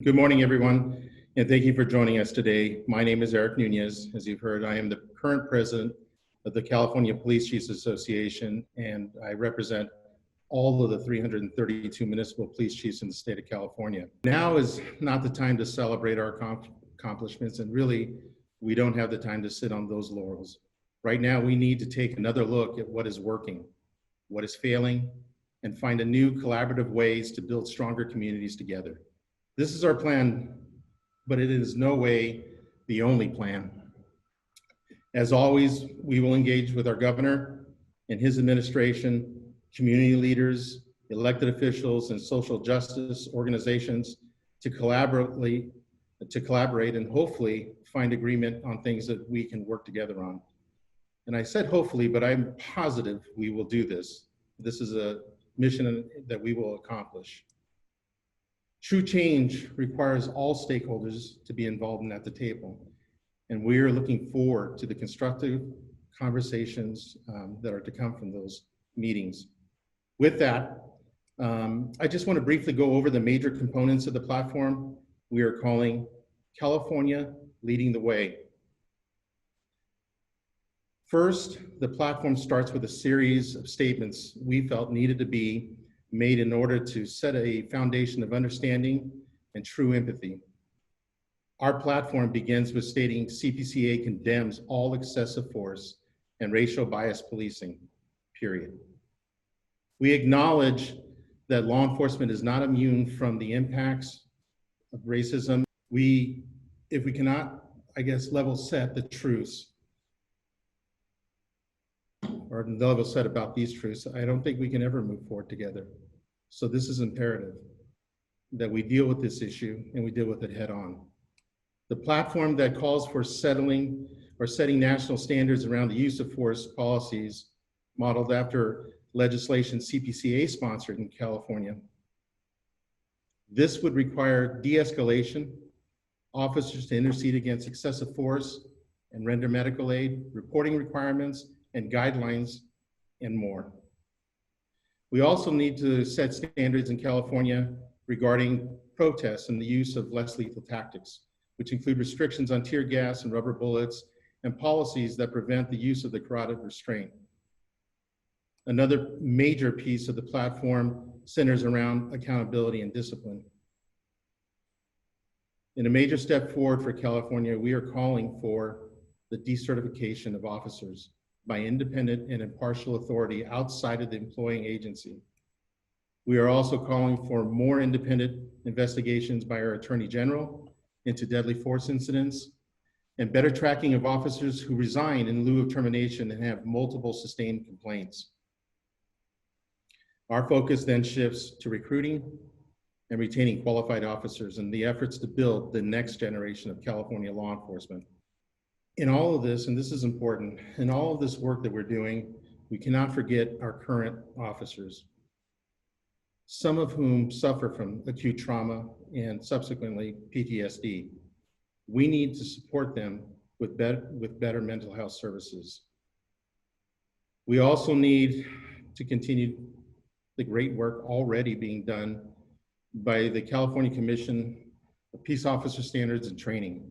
Good morning, everyone, and thank you for joining us today. My name is Eric Nunez. As you've heard, I am the current president of the California Police Chiefs Association, and I represent all of the 332 municipal police chiefs in the state of California. Now is not the time to celebrate our accomplishments, and really, we don't have the time to sit on those laurels. Right now, we need to take another look at what is working, what is failing, and find a new collaborative ways to build stronger communities together. This is our plan, but it is no way the only plan. As always, we will engage with our governor and his administration, community leaders, elected officials, and social justice organizations to collaborate and hopefully find agreement on things that we can work together on. And I said hopefully, but I'm positive we will do this. This is a mission that we will accomplish. True change requires all stakeholders to be involved at the table. And we are looking forward to the constructive conversations that are to come from those meetings. With that, I just want to briefly go over the major components of the platform we are calling California Leading the Way. First, the platform starts with a series of statements we felt needed to be made in order to set a foundation of understanding and true empathy. Our platform begins with stating CPCA condemns all excessive force and racial bias policing, period. We acknowledge that law enforcement is not immune from the impacts of racism. If we cannot, level set the truths or level set about these truths, I don't think we can ever move forward together. So this is imperative that we deal with this issue and we deal with it head on. The platform that calls for setting national standards around the use of force policies modeled after legislation CPCA sponsored in California. This would require de-escalation, officers to intercede against excessive force and render medical aid, reporting requirements and guidelines, and more. We also need to set standards in California regarding protests and the use of less lethal tactics, which include restrictions on tear gas and rubber bullets and policies that prevent the use of the carotid restraint. Another major piece of the platform centers around accountability and discipline. In a major step forward for California, we are calling for the decertification of officers by independent and impartial authority outside of the employing agency. We are also calling for more independent investigations by our Attorney General into deadly force incidents and better tracking of officers who resign in lieu of termination and have multiple sustained complaints. Our focus then shifts to recruiting and retaining qualified officers and the efforts to build the next generation of California law enforcement. In all of this, and this is important, in all of this work that we're doing, we cannot forget our current officers, some of whom suffer from acute trauma and subsequently PTSD. We need to support them with better mental health services. We also need to continue the great work already being done by the California Commission of Peace Officer Standards and Training,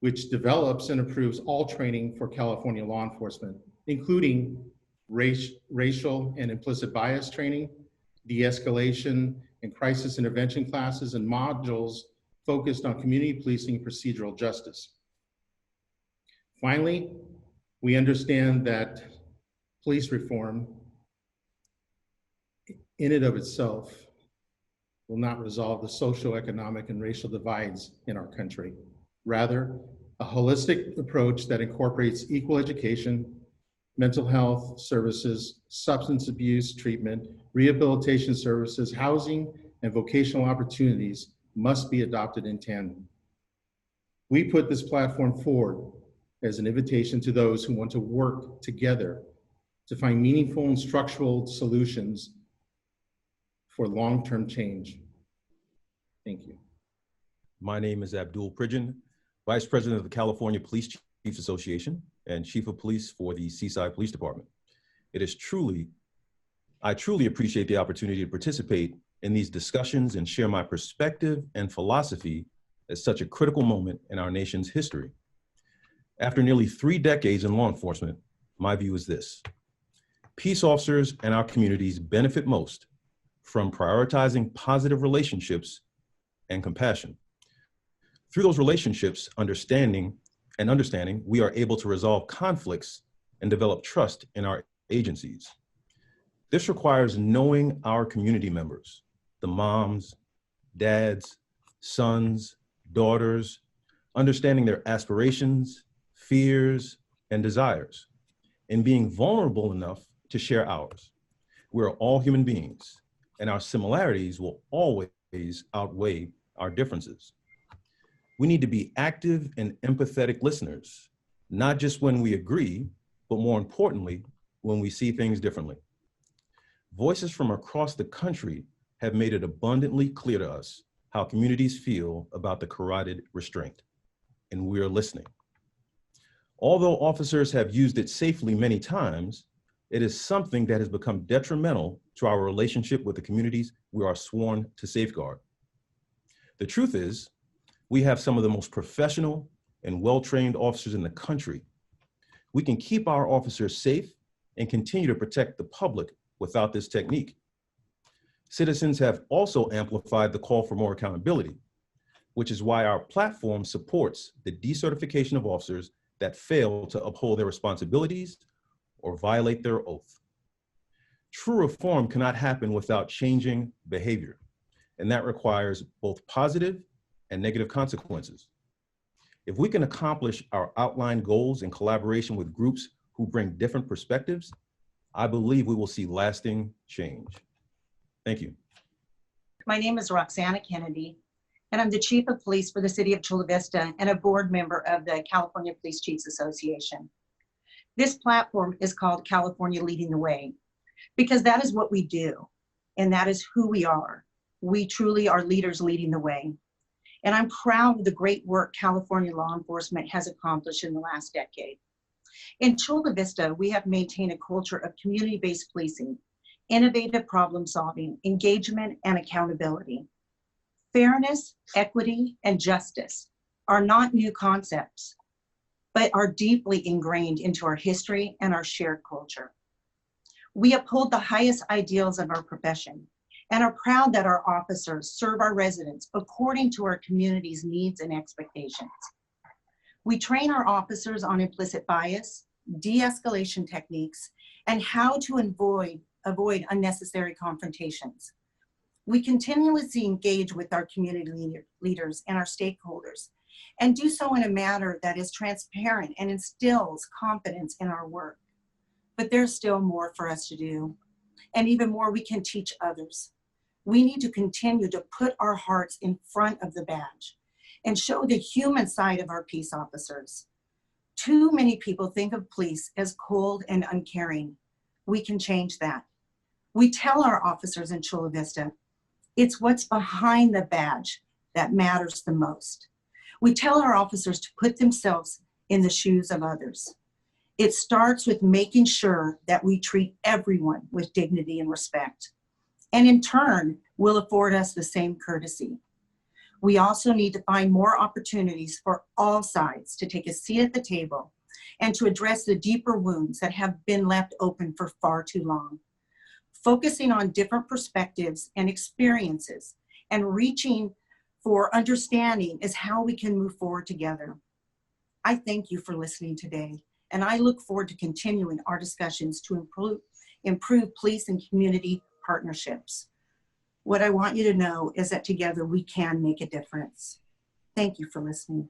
which develops and approves all training for California law enforcement, including racial and implicit bias training, de-escalation and crisis intervention classes, and modules focused on community policing and procedural justice. Finally, we understand that police reform in and of itself will not resolve the socioeconomic and racial divides in our country. Rather, a holistic approach that incorporates equal education, mental health services, substance abuse treatment, rehabilitation services, housing, and vocational opportunities must be adopted in tandem. We put this platform forward as an invitation to those who want to work together to find meaningful and structural solutions for long-term change. Thank you. My name is Abdul Pridgen, Vice President of the California Police Chiefs Association and Chief of Police for the Seaside Police Department. I truly appreciate the opportunity to participate in these discussions and share my perspective and philosophy at such a critical moment in our nation's history. After nearly 3 decades in law enforcement, my view is this: peace officers and our communities benefit most from prioritizing positive relationships and compassion. Through those relationships, understanding, we are able to resolve conflicts and develop trust in our agencies. This requires knowing our community members, the moms, dads, sons, daughters, understanding their aspirations, fears, and desires, and being vulnerable enough to share ours. We're all human beings, and our similarities will always outweigh our differences. We need to be active and empathetic listeners, not just when we agree, but more importantly, when we see things differently. Voices from across the country have made it abundantly clear to us how communities feel about the carotid restraint, and we are listening. Although officers have used it safely many times, it is something that has become detrimental to our relationship with the communities we are sworn to safeguard. The truth is, we have some of the most professional and well-trained officers in the country. We can keep our officers safe and continue to protect the public without this technique. Citizens have also amplified the call for more accountability, which is why our platform supports the decertification of officers that fail to uphold their responsibilities or violate their oath. True reform cannot happen without changing behavior, and that requires both positive and negative consequences. If we can accomplish our outlined goals in collaboration with groups who bring different perspectives, I believe we will see lasting change. Thank you. My name is Roxana Kennedy, and I'm the Chief of Police for the City of Chula Vista and a board member of the California Police Chiefs Association. This platform is called California Leading the Way, because that is what we do, and that is who we are. We truly are leaders leading the way. And I'm proud of the great work California law enforcement has accomplished in the last decade. In Chula Vista, we have maintained a culture of community-based policing, innovative problem solving, engagement, and accountability. Fairness, equity, and justice are not new concepts, but are deeply ingrained into our history and our shared culture. We uphold the highest ideals of our profession and are proud that our officers serve our residents according to our community's needs and expectations. We train our officers on implicit bias, de-escalation techniques, and how to avoid unnecessary confrontations. We continuously engage with our community leaders and our stakeholders, and do so in a manner that is transparent and instills confidence in our work. But there's still more for us to do, and even more we can teach others. We need to continue to put our hearts in front of the badge and show the human side of our peace officers. Too many people think of police as cold and uncaring. We can change that. We tell our officers in Chula Vista, it's what's behind the badge that matters the most. We tell our officers to put themselves in the shoes of others. It starts with making sure that we treat everyone with dignity and respect, and in turn will afford us the same courtesy. We also need to find more opportunities for all sides to take a seat at the table and to address the deeper wounds that have been left open for far too long. Focusing on different perspectives and experiences and reaching for understanding is how we can move forward together. I thank you for listening today, and I look forward to continuing our discussions to improve police and community partnerships. What I want you to know is that together we can make a difference. Thank you for listening.